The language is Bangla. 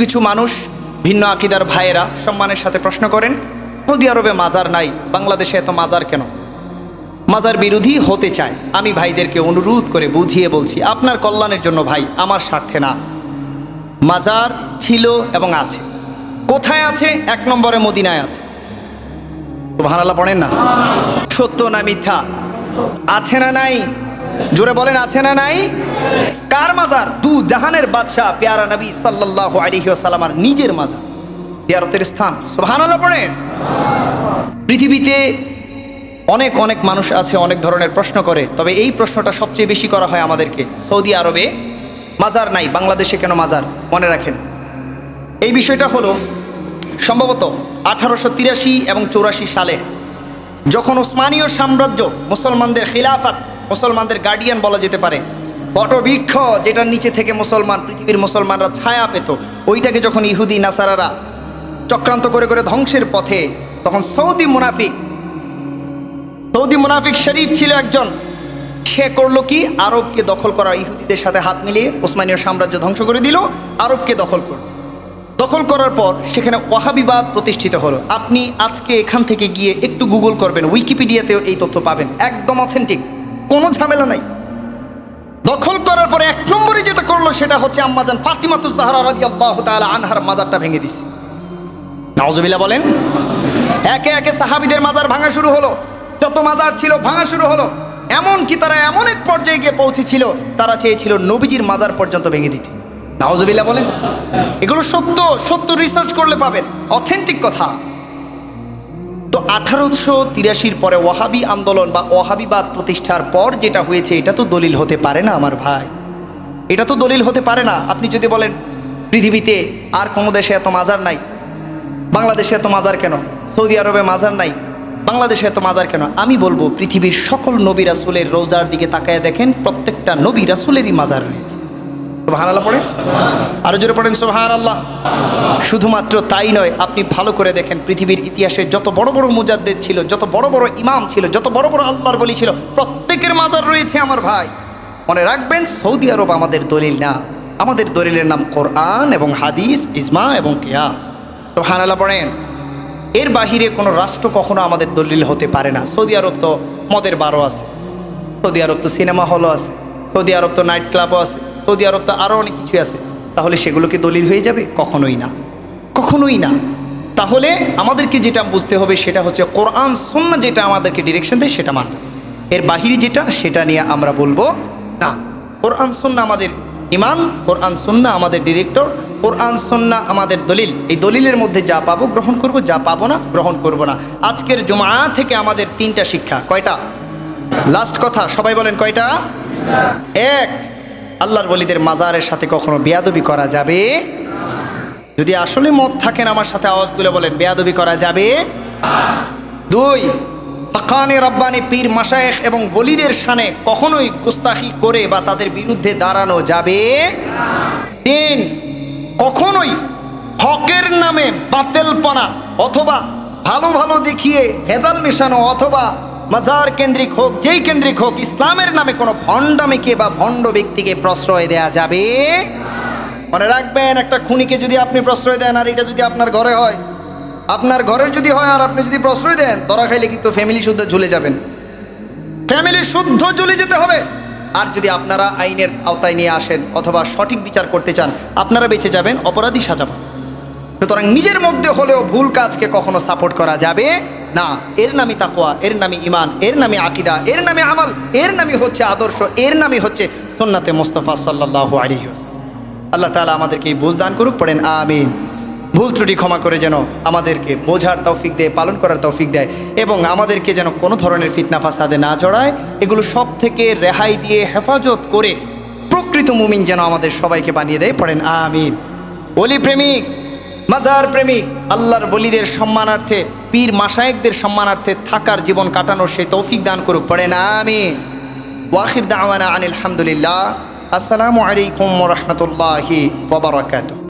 কিছু মানুষ ভিন্ন আকিদার ভাইয়েরা সম্মানের সাথে প্রশ্ন করেন, সৌদি আরবে মাজার নাই, বাংলাদেশে এত মাজার কেন? মাজার বিরোধী হতে চায়। আমি ভাইদেরকে অনুরোধ করে বুঝিয়ে বলছি, আপনার কল্যাণের জন্য ভাই, আমার স্বার্থে না। মাজার ছিল এবং আছে। কোথায় আছে? 1 নম্বরে মদিনায় আছে। সুবহানাল্লাহ পড়েন না? সত্য না মিথ্যা? আছে না নাই? জোরে বলেন, আছে না নাই? কার মাজার? দু জাহানের বাদশাহ পেয়ারা নবী সাল্লাল্লাহু আলাইহি ওয়াসাল্লামের নিজের মাজার, জিয়ারতের স্থান। সুবহানাল্লাহ পড়েন। পৃথিবীতে অনেক অনেক মানুষ আছে, অনেক ধরনের প্রশ্ন করে, তবে এই প্রশ্নটা সবচেয়ে বেশি করা হয় আমাদেরকে, সৌদি আরবে মাজার নাই, বাংলাদেশে কেন মাজার? মনে রাখেন, এই বিষয়টা হলো সম্ভবত 1883 এবং 84 সালে, যখন ওসমানীয় সাম্রাজ্য, মুসলমানদের খিলাফত, মুসলমানদের গার্ডিয়ান বলা যেতে পারে, বটবৃক্ষ যেটার নিচে থেকে মুসলমান, পৃথিবীর মুসলমানরা ছায়া পেত, ওইটাকে যখন ইহুদি নাসারারা চক্রান্ত করে করে ধ্বংসের পথে, তখন সৌদি মুনাফিক শরীফ ছিল একজন। সে করলো কি? আরবকে দখল করা, ইহুদিদের সাথে হাত মিলিয়ে ওসমানীয় সাম্রাজ্য ধ্বংস করে দিল, আরবকে দখল করল। দখল করার পর সেখানে ওয়াহাবিবাদ প্রতিষ্ঠিত হলো। আপনি আজকে এখান থেকে গিয়ে একটু গুগল করবেন, উইকিপিডিয়াতেও এই তথ্য পাবেন, একদম অথেন্টিক, কোনো ঝামেলা নাই। দখল করার পরে 1 নম্বরে যেটা করলো সেটা হচ্ছে আম্মাজান ফাতিমাতুজ জাহরা রাদিয়াল্লাহু তাআলা আনহার মাজারটা ভেঙে দিছে। নাউজুবিল্লাহ বলেন। একে একে সাহাবীদের মাজার ভাঙা শুরু হলো, যত মাজার ছিল ভাঙা শুরু হলো। এমনকি তারা এমন এক পর্যায়ে গিয়ে পৌঁছেছিল, তারা চেয়েছিল নবীজির মাজার পর্যন্ত ভেঙে দিতে। নাউজুবিল্লাহ বলেন। এগুলো সত্য রিসার্চ করলে পাবেন, অথেন্টিক কথা। তো 1883 পরে ওয়াহাবি আন্দোলন বা ওয়াহাবিবাদ প্রতিষ্ঠার পর যেটা হয়েছে, এটা তো দলিল হতে পারে না আমার ভাই, এটা তো দলিল হতে পারে না। আপনি যদি বলেন পৃথিবীতে আর কোনো দেশে এত মাজার নাই, বাংলাদেশে এত মাজার কেন? সৌদি আরবে মাজার নাই, বাংলাদেশে এত মাজার কেন? আমি বলবো, পৃথিবীর সকল নবী রাসূলের রোজার দিকে তাকায় দেখেন, প্রত্যেকটা নবী রাসূলেরই মাজার রয়েছে। সুবহানাল্লাহ পড়েন, আরো জোরে পড়েন সুবহানাল্লাহ। শুধুমাত্র তাই নয়, আপনি ভালো করে দেখেন, পৃথিবীর ইতিহাসে যত বড় বড় মুজাদ্দিদ ছিল, যত বড় বড় ইমাম ছিল, যত বড় বড় আল্লাহর ওলি ছিল, প্রত্যেকের মাজার রয়েছে আমার ভাই। মনে রাখবেন, সৌদি আরব আমাদের দলিল না, আমাদের দলিলের নাম কোরআন এবং হাদিস, ইজমা এবং কিয়াস। সুবহানাল্লাহ পড়েন। এর বাহিরে কোনো রাষ্ট্র কখনো আমাদের দলিল হতে পারে না। সৌদি আরব তো মদের বারও আছে, সৌদি আরব তো সিনেমা হলও আছে, সৌদি আরব তো নাইট ক্লাবও আছে, সৌদি আরব তো আরও অনেক কিছু আছে। তাহলে সেগুলো কি দলিল হয়ে যাবে? কখনোই না, কখনোই না। তাহলে আমাদেরকে যেটা বুঝতে হবে সেটা হচ্ছে, কোরআন সুন্নাহ যেটা আমাদেরকে ডিরেকশন দেয় সেটা মানব, এর বাহিরে যেটা সেটা নিয়ে আমরা বলবো না। কোরআন সুন্নাহ আমাদের ইমান, কোরআন সুন্নাহ আমাদের ডিরেক্টর, কোরআন সুন্নাহ আমাদের দলিল। এই দলিলের মধ্যে যা পাবো গ্রহণ করব, যা পাবো না গ্রহণ করব না। আজকের জুমআ থেকে আমাদের 3টা শিক্ষা। কয়টা? লাস্ট কথা, সবাই বলেন কয়টা? 1, আল্লাহর ওলিদের মাজারের সাথে কখনো বেয়াদবি করা যাবে? যদি আসলে মত থাকেন আমার সাথে আওয়াজ তুলে বলেন, বেয়াদবি করা যাবে? 2, হাক্কানি রব্বানি পীর মাশায়েখ এবং ওলিদের শানে কখনোই গুস্তাখি করে বা তাদের বিরুদ্ধে দাঁড়ানো যাবে? 3, কখনোই হকের নামে বাতিলপনা অথবা ভালো ভালো দেখিয়ে ভেজাল মেশানো অথবা মাজার কেন্দ্রিক হোক, যেই কেন্দ্রিক হোক, ইসলামের নামে কোনো ভণ্ডামিকে বা ভণ্ড ব্যক্তিকে প্রশ্রয় দেয়া যাবে? মনে রাখবেন, একটা খুনিকে যদি আপনি প্রশ্রয় দেন আর এটা যদি আপনার ঘরে হয়, আপনার ঘরের যদি হয় আর আপনি যদি প্রশ্রয় দেন, ধরা খাইলে কিন্তু ফ্যামিলি শুদ্ধ ঝুলে যাবেন, ফ্যামিলি শুদ্ধ ঝুলে যেতে হবে। আর যদি আপনারা আইনের আওতায় নিয়ে আসেন অথবা সঠিক বিচার করতে চান, আপনারা বেঁচে যাবেন, অপরাধী সাজা পাবেন। সুতরাং নিজের মধ্যে হলেও ভুল কাজকে কখনো সাপোর্ট করা যাবে না। এর নামই তাকওয়া, এর নামই ইমান, এর নামই আকিদা, এর নামে আমল, এর নামই হচ্ছে আদর্শ, এর নামই হচ্ছে সুন্নাতে মুস্তাফা সাল্লাল্লাহু আলাইহি ওয়াসাল্লাম। আল্লাহ তাআলা আমাদেরকে এই বুঝ দান করুক, পড়েন আমিন। ভুল ত্রুটি ক্ষমা করে যেন আমাদেরকে বোঝার তৌফিক দেয়, পালন করার তৌফিক দেয়, এবং আমাদেরকে যেন কোনো ধরনের ফিতনা ফাসাদে না জড়ায়, এগুলো সব থেকে রেহাই দিয়ে হেফাজত করে প্রকৃত মুমিন যেন আমাদের সবাইকে বানিয়ে দেয়, পড়েন আমিন। ওলি প্রেমিক, মাজার প্রেমিক, আল্লাহর ওলিদের সম্মানার্থে, পীর মাশায়েখদের সম্মানার্থে থাকার জীবন কাটানোর সেই তৌফিক দান করুক, পড়েন আমিন। ওয়াখির দাওয়ানা আনিল হামদুলিল্লাহ। আসসালামু আলাইকুম ওয়া রাহমাতুল্লাহি ওয়া বারাকাতুহু।